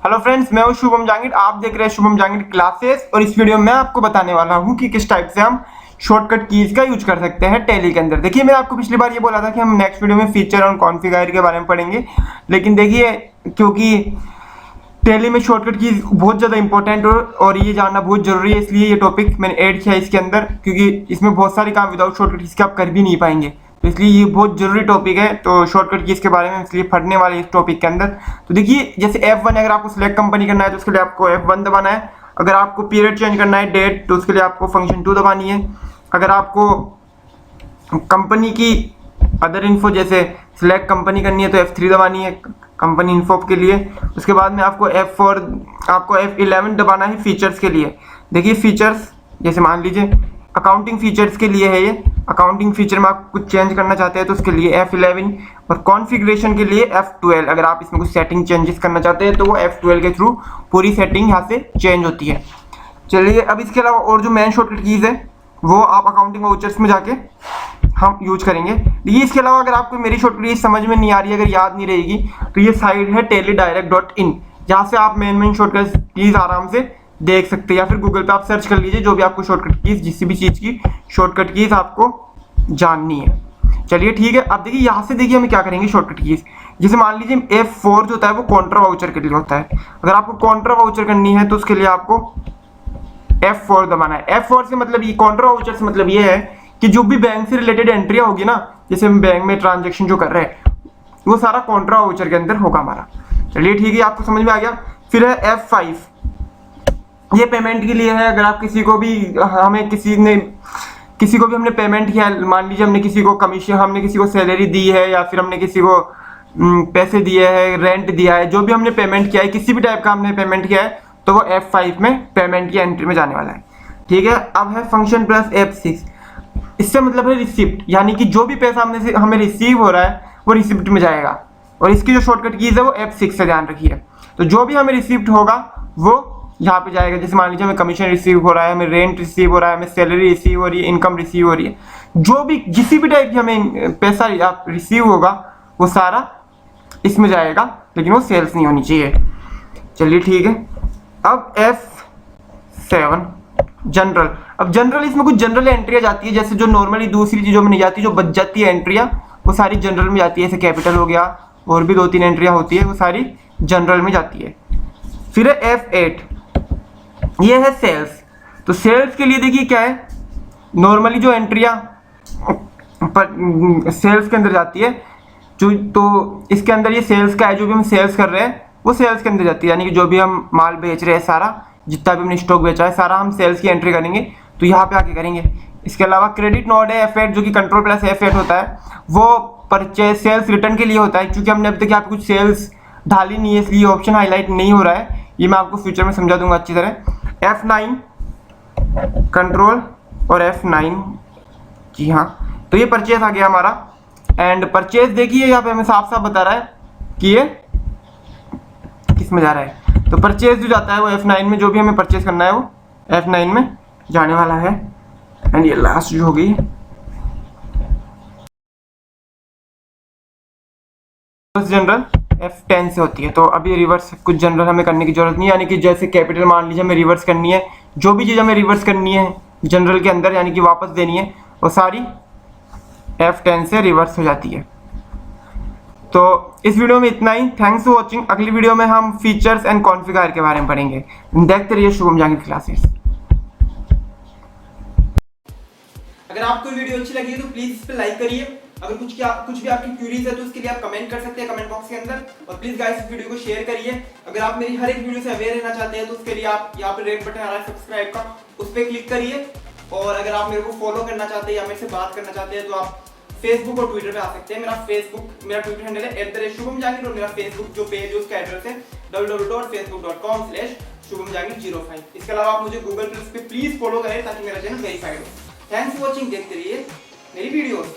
Hello friends, मैं हूं शुभम जहांगीर। आप देख रहे हैं शुभम जहांगीर क्लासेस और इस वीडियो में आपको बताने वाला हूं कि किस टाइप से हम शॉर्टकट कीज का यूज कर सकते हैं टैली के अंदर। देखिए, मैं आपको पिछली बार ये बोला था कि हम नेक्स्ट वीडियो में फीचर और कॉन्फ़िगर के बारे में पढ़ेंगे, लेकिन देखिए क्योंकि टैली में शॉर्टकट कीज बहुत ज़्यादा इंपॉर्टेंट और ये जानना बहुत जरूरी है, इसलिए ये टॉपिक मैंने ऐड किया इसके अंदर, क्योंकि इसमें बहुत सारे काम विदाउट शॉर्टकट कीज के आप कर भी नहीं पाएंगे। तो इसलिए ये बहुत जरूरी टॉपिक है, तो शॉर्टकट कीज के बारे में इसलिए पढ़ने वाले इस टॉपिक के अंदर। तो देखिए, जैसे F1 अगर आपको सिलेक्ट कंपनी करना है तो उसके लिए आपको F1 दबाना है। अगर आपको पीरियड चेंज करना है, डेट, तो उसके लिए आपको फंक्शन 2 दबानी है। अगर आपको कंपनी की अदर इन्फो जैसे सिलेक्ट कंपनी करनी है तो F3 दबानी है कंपनी इन्फो के लिए। उसके बाद में आपको F11 दबाना है फीचर्स के लिए। देखिए फीचर्स, जैसे मान लीजिए अकाउंटिंग फीचर्स के लिए है ये। अकाउंटिंग फीचर में आप कुछ चेंज करना चाहते हैं तो उसके लिए F11 और कॉन्फ़िगरेशन के लिए F12। अगर आप इसमें कुछ सेटिंग चेंजेस करना चाहते हैं तो वो F12 के थ्रू पूरी सेटिंग यहाँ से चेंज होती है। चलिए, अब इसके अलावा और जो मेन शॉर्टकट कीज है वो आप अकाउंटिंग वाउचर्स में जाके हम यूज करेंगे। देखिए, इसके अलावा अगर आपको मेरी शॉर्टकट कीज समझ में नहीं आ रही है, अगर याद नहीं रहेगी, तो ये साइट है tally-direct.in, जहाँ से आप मेन शॉर्टकट कीज आराम से देख सकते हैं, या फिर गूगल पे आप सर्च कर लीजिए जो भी आपको शॉर्टकट कीज, जिस भी चीज़ की शॉर्टकट कीज आपको जाननी है। चलिए ठीक है, अब देखिए यहाँ से देखिए हमें क्या करेंगे शॉर्टकट कीज। जैसे मान लीजिए F4 जो होता है वो कॉन्ट्रा वाउचर के लिए होता है। अगर आपको कॉन्ट्रा वाउचर करनी है तो उसके लिए आपको F4 दबाना है। F4 से मतलब ये कॉन्ट्रा वाउचर से मतलब ये है कि जो भी बैंक से रिलेटेड एंट्रियाँ होगी ना, जैसे हम बैंक में ट्रांजेक्शन जो कर रहे हैं वो सारा कॉन्ट्रा वाउचर के अंदर होगा हमारा। चलिए ठीक है, आपको समझ में आ गया। फिर है F5, ये पेमेंट के लिए है। अगर आप किसी को भी हमने पेमेंट किया, मान लीजिए हमने किसी को कमीशन, हमने किसी को सैलरी दी है, या फिर हमने किसी को पैसे दिए हैं, रेंट दिया है, जो भी हमने पेमेंट किया है, किसी भी टाइप का हमने पेमेंट किया है, तो वो F5 में पेमेंट की एंट्री में जाने वाला है। ठीक है, अब है फंक्शन प्लस F6। इससे मतलब है रिसिप्ट, यानी कि जो भी पैसा हमें रिसीव हो रहा है वो रिसिप्ट में जाएगा, और इसकी जो शॉर्टकट कीज है वो F6 से ध्यान रखिए। तो जो भी हमें रिसिप्ट होगा वो यहाँ पे जाएगा। जैसे मान लीजिए हमें कमीशन रिसीव हो रहा है, हमें रेंट रिसीव हो रहा है, हमें सैलरी रिसीव हो रही है, इनकम रिसीव हो रही है, जो भी किसी भी टाइप की हमें पैसा रिसीव होगा वो सारा इसमें जाएगा, लेकिन वो सेल्स नहीं होनी चाहिए। चलिए ठीक है, अब F7 जनरल। अब जनरल, इसमें कुछ जनरल एंट्रियाँ जाती है, जैसे जो नॉर्मली दूसरी चीज़ों में नहीं जाती, जो बच जाती है एंट्रियाँ वो सारी जनरल में जाती है। जैसे कैपिटल हो गया, और भी 2-3 एंट्रियाँ होती है, वो सारी जनरल में जाती है। फिर है F8, ये है सेल्स। तो सेल्स के लिए देखिए क्या है, नॉर्मली जो एंट्रियाँ सेल्स के अंदर जाती है, तो इसके अंदर ये सेल्स का है, जो भी हम सेल्स कर रहे हैं वो सेल्स के अंदर जाती है, यानी कि जो भी हम माल बेच रहे हैं, सारा जितना भी हमने स्टॉक बेचा है सारा हम सेल्स की एंट्री करेंगे, तो यहाँ पे आके करेंगे। इसके अलावा क्रेडिट नोट है F8, जो कि कंट्रोल प्लस F8 होता है, वो परचेज सेल्स रिटर्न के लिए होता है। क्योंकि हमने अब तक यहाँ पे कुछ सेल्स ढाली नहीं है, इसलिए ऑप्शन हाईलाइट नहीं हो रहा है, ये मैं आपको फ्यूचर में समझा दूंगा अच्छी तरह। F9 कंट्रोल और F9, जी हाँ, तो ये परचेज आ गया हमारा। एंड परचेज देखिए यहाँ पे हमें साफ साफ बता रहा है कि ये किस में जा रहा है। तो परचेज जो जाता है वो F9 में, जो भी हमें परचेज करना है वो F9 में जाने वाला है। एंड ये लास्ट जो होगी जनरल F10 से होती है। तो अभी रिवर्स कुछ जनरल हमें करने की जरूरत नहीं है, यानी कि जैसे कैपिटल मान लीजिए हमें रिवर्स करनी है, जो भी चीज़ हमें रिवर्स करनी है जनरल के अंदर, यानी कि वापस देनी है, वो सारी F10 से रिवर्स हो जाती है। तो इस वीडियो में इतना ही। Thanks for watching. अगली वीडियो में हम फीचर्स एंड कॉन्फ़िगर के बारे में पढ़ेंगे। देखते रहिए शुभम जहांगीर क्लासेस। अगर आपको वीडियो अच्छी लगी तो प्लीज इस पे लाइक करिए। अगर कुछ भी आपकी क्यूरीज है तो उसके लिए आप कमेंट कर सकते हैं कमेंट बॉक्स के अंदर, और प्लीज गाइस इस वीडियो को शेयर करिए। अगर आप मेरी हर एक वीडियो से अवेयर रहना चाहते हैं तो उसके लिए आप यहाँ पे रेड बटन आ रहा है सब्सक्राइब का, उस पर क्लिक करिए। और अगर आप मेरे को फॉलो करना चाहते हैं या मेरे से बात करना चाहते हैं तो आप फेसबुक और ट्विटर पे आ सकते हैं। मेरा ट्विटर हैंडल है @शुभम जहांगीर, और मेरा फेसबुक जो पेज है उसका एड्रेस है www.facebook.com/शुभमजहांगीर05। इसके अलावा आप मुझे गूगल प्लस पे प्लीज फॉलो करें ताकि मेरा चैनल वेरीफाइड हो। Thanks for watching. देखते रहिए मेरी वीडियोस।